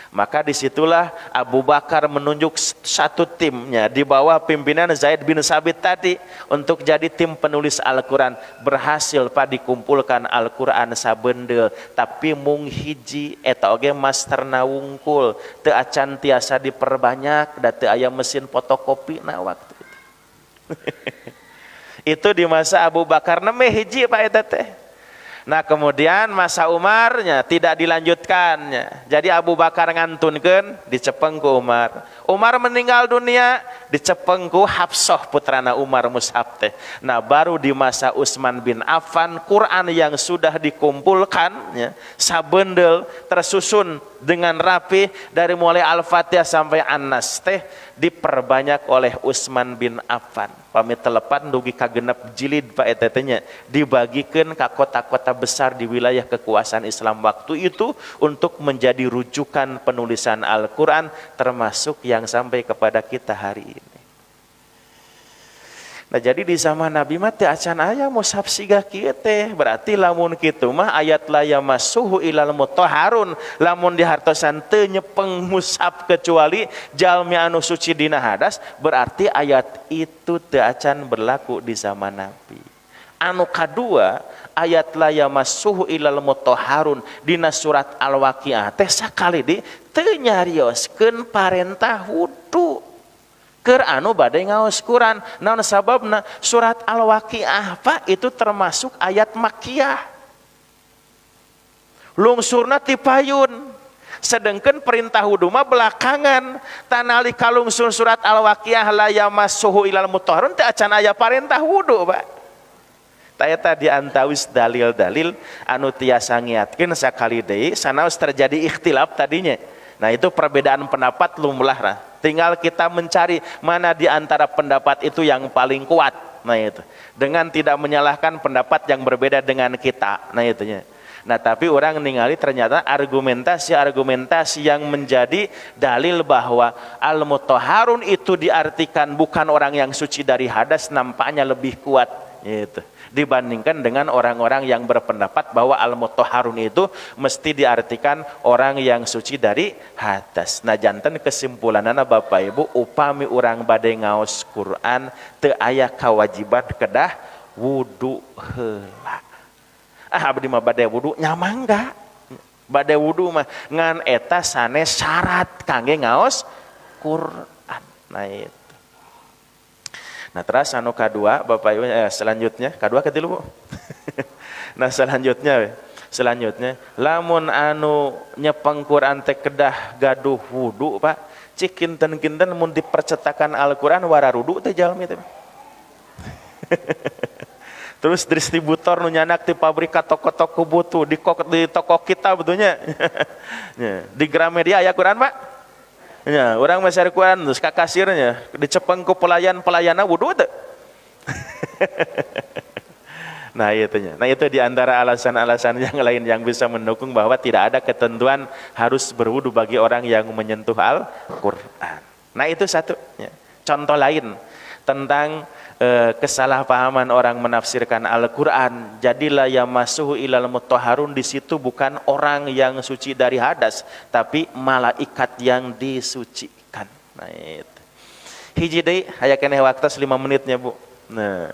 Maka disitulah Abu Bakar menunjuk satu timnya di bawah pimpinan Zaid bin Sabit tadi untuk jadi tim penulis Al-Quran. Berhasil Pak dikumpulkan Al-Quran sabendel, tapi mung hiji eta oge masterna wungkul, teu acan tiasa diperbanyak da teu aya mesin fotokopi na waktu itu. Itu di masa Abu Bakar nemeh hiji Pak eta teh. Nah, kemudian masa Umarnya tidak dilanjutkannya. Jadi Abu Bakar ngantunkeun, dicepeng ku Umar. Umar meninggal dunia, dicepeng ku Hafsah putrana Umar mushaf teh. Nah, baru di masa Utsman bin Affan Quran yang sudah dikumpulkan ya, sabendel tersusun dengan rapi dari mulai Al-Fatihah sampai An-Nas teh diperbanyak oleh Utsman bin Affan. Pamit telepan dugi kagenep jilid Pak eta teh nya, dibagikeun ka kota-kota besar di wilayah kekuasaan Islam waktu itu untuk menjadi rujukan penulisan Al-Qur'an termasuk yang sampai kepada kita hari ini. Nah, jadi di zaman Nabi mah teu acan aya mushaf siga kieu teh. Berarti lamun kitu mah ayat la yamassuhu ilal mutahharun, lamun dihartosan teu nyepeng mushaf kecuali jalmi anu suci dina hadas, berarti ayat itu teu acan berlaku di zaman Nabi. Anu kadua, ayat la yamassuhu ilal mutahharun dina surat Al-Waqiah teh sakali di teu nyarioskeun parentah wudu. Keur anu bade ngaos Quran. Naon sababna? Surat Al-Waqiah Pak itu termasuk ayat Makkiyah. Lungsurna ti payun. Sedengkeun perintah wudu mah belakangan. Tanalika lungsun surat Al-Waqiah la yamassuhu ilal mutahharun teu acan aya parentah wudu, Pak. Eta di antawis dalil-dalil anu tiasa ngiatkeun sakali deui sanaos terjadi ikhtilaf tadinya. Nah, itu perbedaan pendapat lumrah. Tinggal kita mencari mana di antara pendapat itu yang paling kuat. Nah, itu. Dengan tidak menyalahkan pendapat yang berbeda dengan kita. Nah, itunya. Nah, tapi orang ningali ternyata argumentasi yang menjadi dalil bahwa al-mutahharun itu diartikan bukan orang yang suci dari hadas nampaknya lebih kuat. Gitu. Dibandingkan dengan orang-orang yang berpendapat bahwa al-mutahharun itu mesti diartikan orang yang suci dari hadas. Nah, janten kesimpulanana Bapak Ibu, upami urang bade ngaos Quran teu aya kawajiban kedah wudu heula. Abdi mah bade wudu nyamangga. Bade wudu mah ngan eta sanes syarat kangge ngaos Quran. Nah, itu. Nah, terus anu kadua Bapak Ibu selanjutnya, kadua ketilu Bu. Nah, selanjutnya lamun anu nyepeng Quran teh kedah gaduh wudu Pak, cik kinten-kinten mun dipercetakan Al-Qur'an wararudu teh jalmi teh. Terus distributor nu nyanak di pabrik toko-toko butuh di toko kita betulnya. Di Gramedia aya Quran Pak. Ya, orang masih Quran terus ka kasirnya dicepeng ku pelayan-pelayana wudu teh. Nah, itunya. Nah, itu di antara alasan-alasan yang lain yang bisa mendukung bahwa tidak ada ketentuan harus berwudu bagi orang yang menyentuh Al-Qur'an. Nah, itu satu ya. Contoh lain tentang kesalahpahaman orang menafsirkan Al-Qur'an. Jadilah yamassuhu ilal mutahharun di situ bukan orang yang suci dari hadas, tapi malaikat yang disucikan. Nah, itu. Hiji deui aya keneh waktu 5 menitnya Bu. Nah,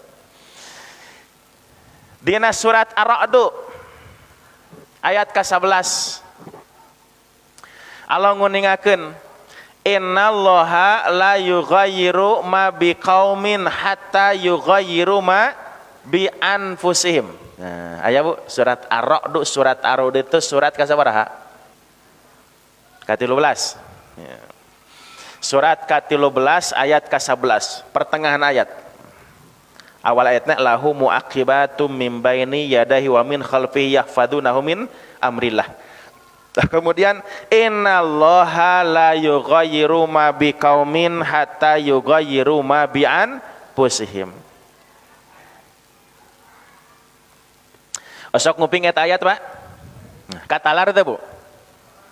dina surat Ar-Ra'd ayat ke-11 Allah nguningakeun innallaha la yughayyiru ma biqaumin hatta yughayyiru ma bi anfusihim. Nah, aya Bu surat Ar-Ra'd, surat Ar-Ra'd itu surat ka sabaraha? Ka-13. Ya. Surat ka-13 ayat ka-11, pertengahan ayat. Awal ayatnya lahu muaqibatum min baini yadahi wa min khalfihi yahfadunahu min amrillah. Kemudian innallaha la yughayyiru ma biqaumin hatta yughayyiru ma bi anfusihim. Osok nguping eta ayat, Pak. Katalar teh, Bu.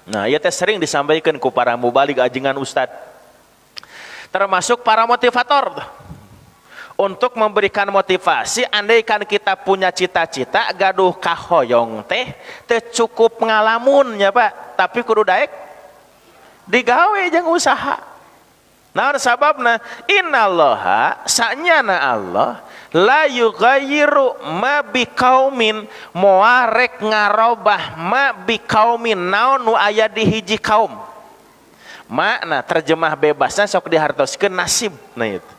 Nah, ieu teh sering disampaikan ku para mubalik ajengan ustad. Termasuk para motivator. Untuk memberikan motivasi, andaikan kita punya cita-cita gaduh kahoyong teh cukup ngalamunnya Pak, tapi kudu daek digawe jeung usaha. Naon sababna? Innallaha sanyana Allah la yughayyiru ma biqaumin moal rek ngarobah ma biqaumin naon nu aya di hiji kaum. Makna terjemah bebasna sok dihartoskeun nasib. Nah itu.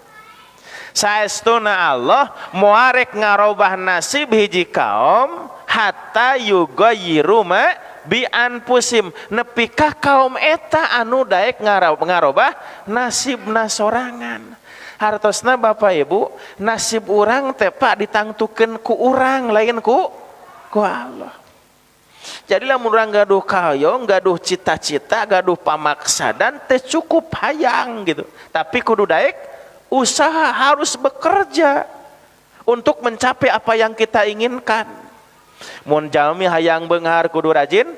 Saestuna Allah moal rek ngarobah nasib hiji kaum hatta yughayyiru ma bi anfusim nepi ka kaum eta anu daek ngarobah nasibna sorangan. Hartosna Bapak Ibu, nasib urang teh Pak ditangtukeun ku urang lain ku Allah. Jadi lamun urang gaduh kahoyong, gaduh cita-cita, gaduh pamaksadan teh cukup hayang gitu. Tapi kudu daek usaha, harus bekerja untuk mencapai apa yang kita inginkan. Mun jalmi hayang beunghar kudu rajin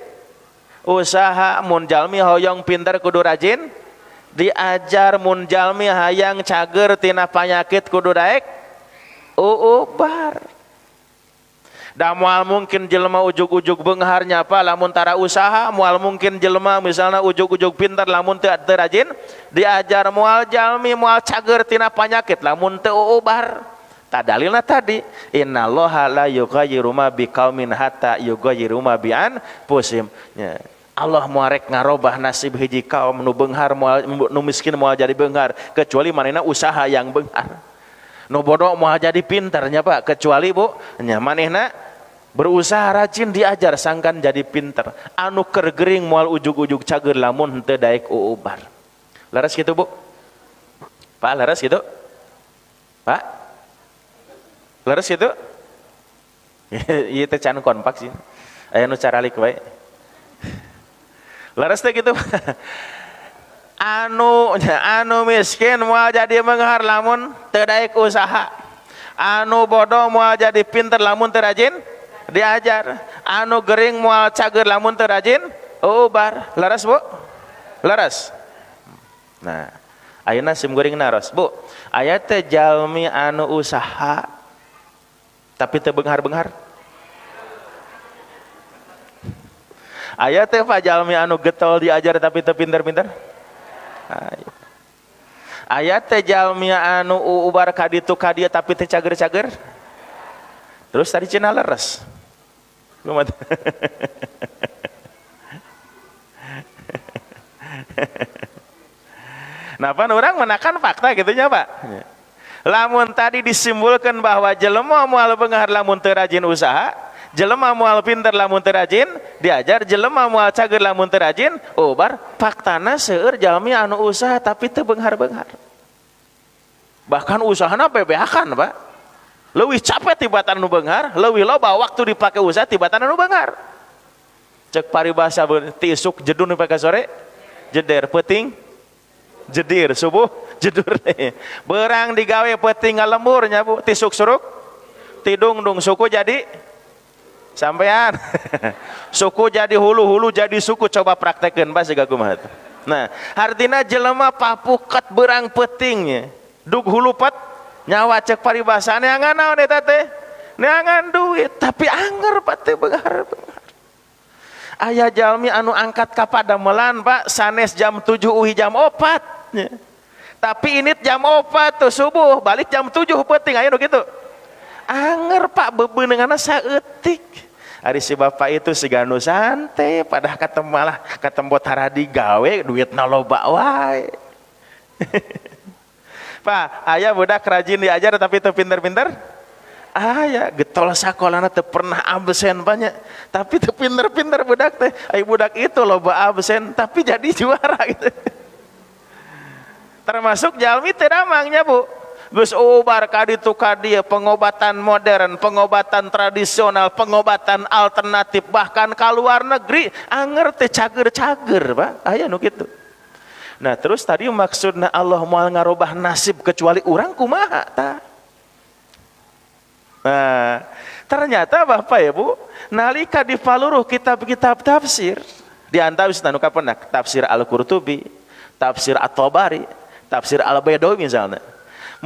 usaha, mun jalmi hoyong pinter kudu rajin diajar, mun jalmi hayang cager tina panyakit kudu daek ubar. Da moal mungkin jelema ujug-ujug beunghar nyapa lamun tara usaha, moal mungkin jelema misalna ujug-ujug pinter lamun teu rajin diajar, moal jalmi moal cager tina panyakit lamun teu ubar. Dalilna tadi innallaha la yughayyiru ma biqaumin hatta yughayyiru ma bi anfusihim. Allah moal rek ngarobah nasib hiji kaum nu beunghar moal nu miskin moal jadi beunghar kecuali manehna usaha yang beunghar. Nu bodoh moal jadi pinter nya Pak kecuali Bu nya manehna berusaha rajin diajar sangkan jadi pinter. Anu keur gering moal ujug-ujug cager lamun henteu daek ubar. Leres kitu Bu? Pak leres kitu? Pak? Leres kitu? Ieu teh can kompak sih. Aya nu caralik wae. Leres teh kitu. Anu miskin moal jadi beunghar lamun teu daek usaha. Anu bodoh moal jadi pinter lamun teu rajin diajar. Anu gering moal cager lamun teu rajin ubar. Leres Bu? Leres. Nah, ayeuna sim geuring naros Bu. Aya teh jalmi anu usaha tapi teu beunghar-beunghar. Aya teh Pak jalmi anu getol diajar tapi teu pinter-pinter. Aya teh jalmi anu ubar ka ditu ka dieu tapi teu cager-cager. Terus tadi cenah leres. Kumaha? Napa urang menakan fakta gitu nya Pak. Lamun tadi disimpulkan bahwa jelema moal beunghar lamun teu rajin usaha, jelema moal pinter lamun teu rajin diajar, jelema moal cager lamun teu rajin ubar. Faktana seueur jalmi anu usaha tapi teu beunghar-beunghar. Bahkan usahana bebeakan Pak. Leuwih capek tibatan anu beunghar, leuwih loba waktu dipake usaha tibatan anu beunghar. Cek paribasa ti isuk jedun dipake sore, jeder peuting jedir subuh jedur berang digawe peuting ngalemurnya Bu tisuk suruk tidung dung suku jadi sampean suku jadi hulu-hulu jadi suku coba praktekeun Pak siga kumaha. Nah artina jelema papuket berang peutingnya dug hulu pet nyawa cek paribasa neangan naon eta teh neangan duit tapi anger Pak teh beunghar. Aya jalmi anu angkat ka padamelan Pak sanes jam 7 uhi jam 4 nya. tapi ini jam 4 tuh subuh balik jam 7 penting aya nu kitu anger Pak bebeungeunana saeutik ari si bapak itu siga nu santai padahal katembot haradi gawe duitna loba wae. Pak aya budak rajin diajar tapi teu pinter-pinter aya getol sakolana teu pernah absen banyak tapi teu pinter-pinter budak teh ai budak itu loba absen tapi jadi juara gitu. Termasuk jalmi teu damangnya Bu geus ubar ka ditu ka dieu pengobatan modern, pengobatan tradisional, pengobatan alternatif bahkan ka luar negeri anger teh cager-cager Pak aya nu kitu. Nah terus tadi maksudna Allah moal ngarobah nasib kecuali urang kumaha tah. Nah, ternyata Bapak ya Bu, nalika dipaluruh kitab-kitab tafsir, di antaranya nu kapendak tafsir Al-Qurtubi, tafsir At-Tabari, tafsir Al-Baidawi misalnya.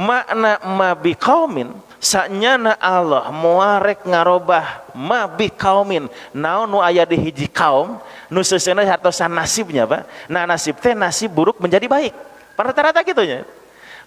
Makna ma biqaumin sanyana Allah moarek ngarobah ma biqaumin naon nu aya di hiji kaum nu seuseuna hartosan nasibnya Pak. Nah nasib teh nasib buruk menjadi baik. Rata-rata kitu nya.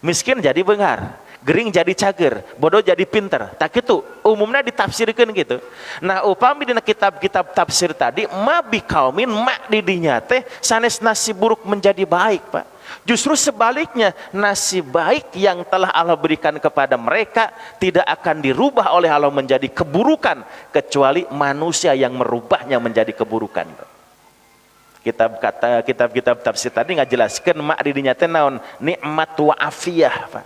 Miskin jadi beungar, gering jadi cager, bodoh jadi pinter. Tak gitu, umumnya ditafsirkan gitu. Nah, upami dina kitab-kitab tafsir tadi, ma biqaumin ma di dinya teh sanes nasib buruk menjadi baik, Pak. Justru sebaliknya, nasib baik yang telah Allah berikan kepada mereka tidak akan dirubah oleh Allah menjadi keburukan kecuali manusia yang merubahnya menjadi keburukan. Kitab-kitab tafsir tadi ngajelaskeun mak di dinya teh naon nikmat wa afiyah, Pak.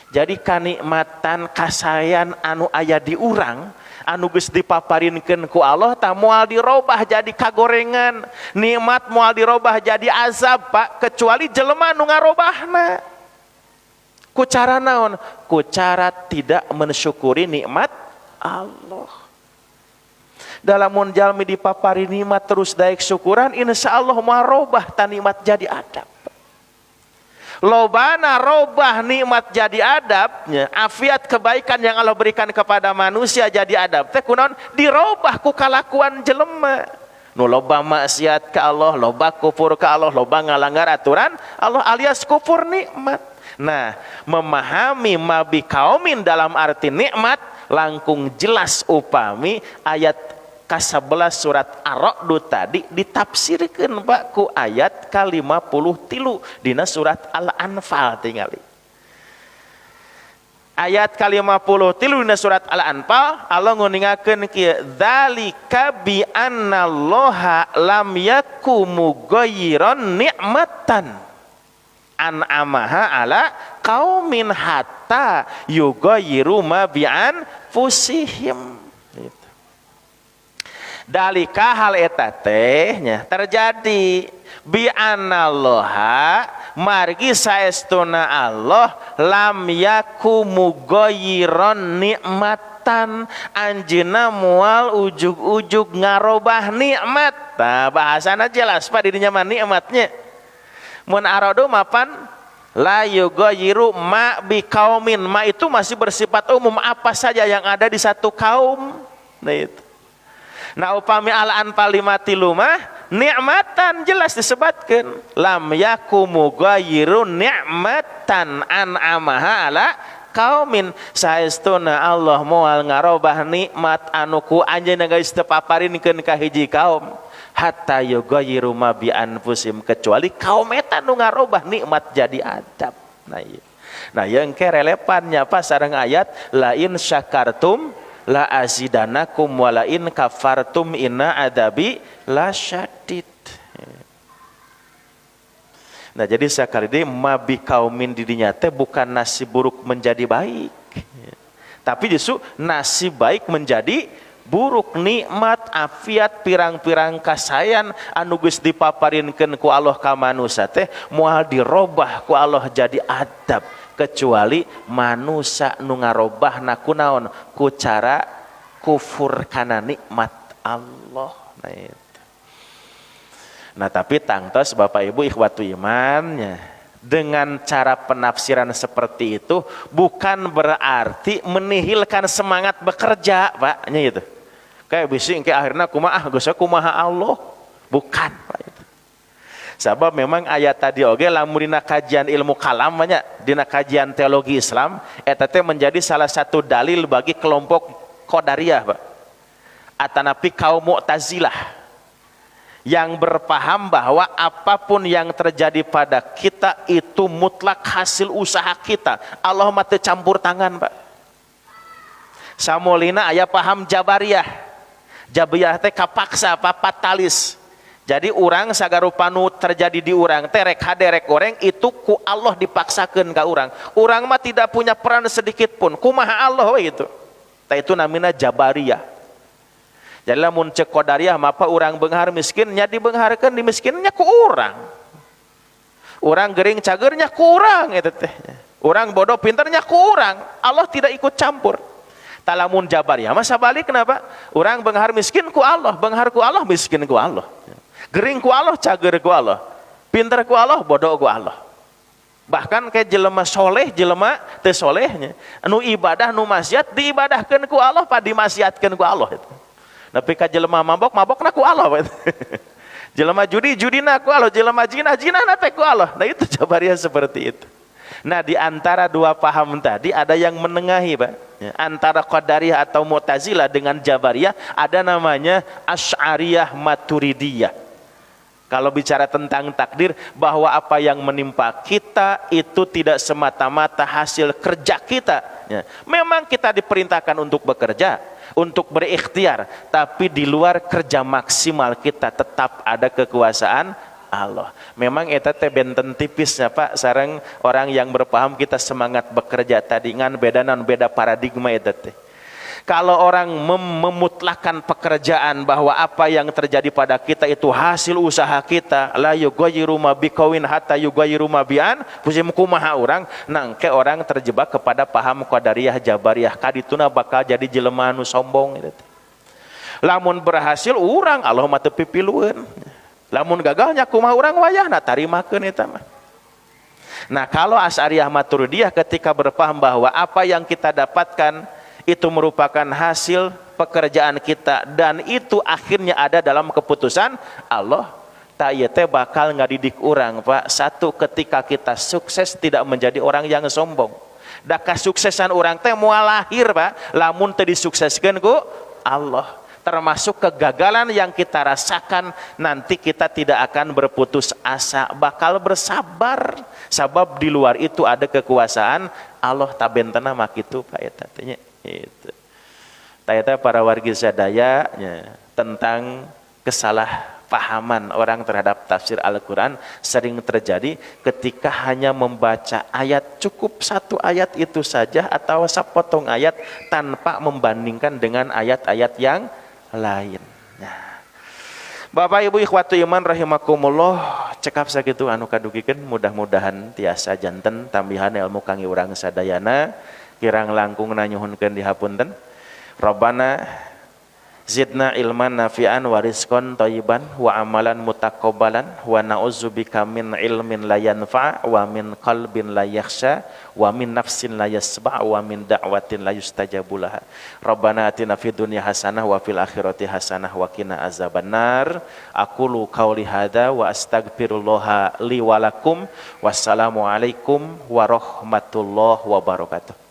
Jadi kanikmatan kasayan anu aya di urang anu geus dipaparinkeun ku Allah tah moal dirobah jadi kagorengan, nikmat moal dirobah jadi azab Pak, kecuali jelema nu ngarobahna. Ku cara naon? Ku cara tidak mensyukuri nikmat Allah. Dalamun jalmi dipapari nikmat terus daek syukuran, insyaallah moal robah ta nikmat jadi adab. Lobana robah nikmat jadi adabnya, afiat kebaikan yang Allah berikan kepada manusia jadi adab teh kunaon dirobah ku kalakuan jelema nu loba maksiat ka Allah, loba kufur ka Allah, loba ngalanggar aturan Allah alias kufur nikmat. Nah, memahami mabi kaumin dalam arti nikmat langkung jelas upami ayat ka-11 surat Ar-Ra'd tadi ditafsirkeun Pak ku ayat ka-53 dina surat Al-Anfal tingali. Ayat ka-53 dina surat Al-Anfal Allah nguningakeun kieu dzalika bi annallaha lam yakum mughayyiran ni'matan an'amaha ala qaumin hatta yughayyiru ma bi anfusihim. Dalika hal eta teh nya terjadi bi anallaha margi saestuna Allah lam yakum mughayyiran nikmatan anjeunna moal ujug-ujug ngarobah nikmat. Tah bahasana jelas Pak di dinya mah nikmatnya. Mun aradu mapan la yughayyiru ma biqaumin, ma itu masih bersifat umum apa saja yang ada di satu kaum. Nah itu. Nah upami Al-Anfal 53 mah nikmatan jelas disebutkan lam yakum mughayyiru ni'matan an'amaha ala qaumin saestuna Allah moal ngarobah nikmat anu ku anjeunna geus teu paparinkeun ka hiji kaum hatta yughayyiru ma bi anfusim kecuali kaum eta nu ngarobah nikmat jadi adab. Nah ieu. Nah yang ke relevannya pas sareng ayat lain syakartum la azidanakum walain kafartum inna adabi la syadid. Nah jadi sekali ini mabi kaumin didinya teh bukan nasib buruk menjadi baik, tapi justru nasib baik menjadi buruk. Nikmat afiat pirang-pirang kasayan anu geus dipaparinkeun ku Allah ka manusia teh moal dirobah ku Allah jadi adab kecuali manusia nu ngarobahna kunaon ku cara kufur kana nikmat Allah. Nah itu. Nah tapi tangtos Bapak Ibu ikhwatu imannya dengan cara penafsiran seperti itu bukan berarti menihilkan semangat bekerja Pak nya gitu. Kayak bising ke akhirnya kumaha geus kumaha Allah, bukan Pak itu. Sabab memang ayat tadi oge lamun dina kajian ilmu kalam banyak, dina kajian teologi Islam eta teh menjadi salah satu dalil bagi kelompok Qadariyah, Pak. Atanapi kaum Mu'tazilah yang berpaham bahwa apapun yang terjadi pada kita itu mutlak hasil usaha kita. Allah mah teu campur tangan, Pak. Samolina aya paham Jabariyah. Jabariyah teh kapaksa apa fatalis. Jadi orang sagarupanu terjadi di orang teh rek haderek goreng itu ku Allah dipaksakeun ka urang. Urang mah tidak punya peran sedikit pun. Kumaha Allah we gitu. Tah itu namina Jabariyah. Jadi lamun cek Qadariyah mah apa urang beunghar miskin nya dibeungharkeun dimiskinnya ku urang. Urang gering cagernya ku urang eta teh. Urang bodoh pinternya ku urang. Allah tidak ikut campur. Tah lamun Jabariyah mah sabalikna Pak. Urang beunghar miskin ku Allah, beunghar ku Allah miskin ku Allah. Gering ku Allah, cager ku Allah. Pinter ku Allah, bodoh ku Allah. Bahkan kayak jelema soleh, jelema teu solehnya. Nu ibadah, nu maksiat diibadahkeun ku Allah, pa dimaksiatkeun ku Allah itu. Tapi ka jelema mabok, mabokna ku Allah. Jelema judi, judina ku Allah. Jelema zina, zinana teh ku Allah. Nah itu Jabariyah seperti itu. Nah di antara dua paham tadi ada yang menengahi, Pak. Antara Qadariyah atau Mu'tazilah dengan Jabariyah ada namanya Asy'ariyah Maturidiyah. Kalau bicara tentang takdir, bahwa apa yang menimpa kita itu tidak semata-mata hasil kerja kita. Memang kita diperintahkan untuk bekerja, untuk berikhtiar, tapi di luar kerja maksimal kita tetap ada kekuasaan Allah. Memang eta teh benten tipisnya Pak, sareng orang yang berpaham kita semangat bekerja tadi ngan beda paradigma eta teh. Kalau orang memutlakan pekerjaan bahwa apa yang terjadi pada kita itu hasil usaha kita, la yughayyiru ma biqawin hatta yughayyiru ma bi'an, pusim kumaha urang, nangke orang terjebak kepada paham Qadariyah Jabariyah, kadituna bakal jadi jelema anu sombong gitu. Lamun berhasil urang Allah mah teu pipilueun. Lamun gagalnya kumaha urang wayahna tarimakeun eta mah. Nah, kalau Asy'ariyah Maturidiyah ketika berpaham bahwa apa yang kita dapatkan itu merupakan hasil pekerjaan kita dan itu akhirnya ada dalam keputusan Allah, tak ieu teh bakal ngadidik urang Pak. Satu, ketika kita sukses tidak menjadi orang yang sombong. Da kasuksesan urang teh moal lahir Pak, lamun teu disukseskeun ku Allah. Termasuk kegagalan yang kita rasakan nanti kita tidak akan berputus asa, bakal bersabar. Sebab di luar itu ada kekuasaan Allah, tabentena mah kitu Pak eta teh nya. Itu. Tayata para wargi sadaya tentang kesalahpahaman orang terhadap tafsir Al-Quran sering terjadi ketika hanya membaca ayat, cukup satu ayat itu saja atau sepotong ayat tanpa membandingkan dengan ayat-ayat yang lain. Nah, Bapak Ibu ikhwatu iman rahimakumullah, cekap sakitu anu kadugikeun, mudah-mudahan tiasa janten tambihan ilmu kangge urang sadayana kirang langkung nanyuhunkeun dihapunten. Rabbana zidna ilman nafi'an wa rizqan thayyiban wa amalan mutaqabbalan wa na'udzubika min ilmin la yanfa' wa min qalbin la yakhsha wa min nafsin la yasba' wa min da'watin la yustajabu laha. Rabbana atina fid dunya hasanah wa fil akhirati hasanah wa qina azabannar. Aqulu qauli hadza wa astaghfirullah li wa lakum. Wassalamu alaikum warahmatullahi wabarakatuh.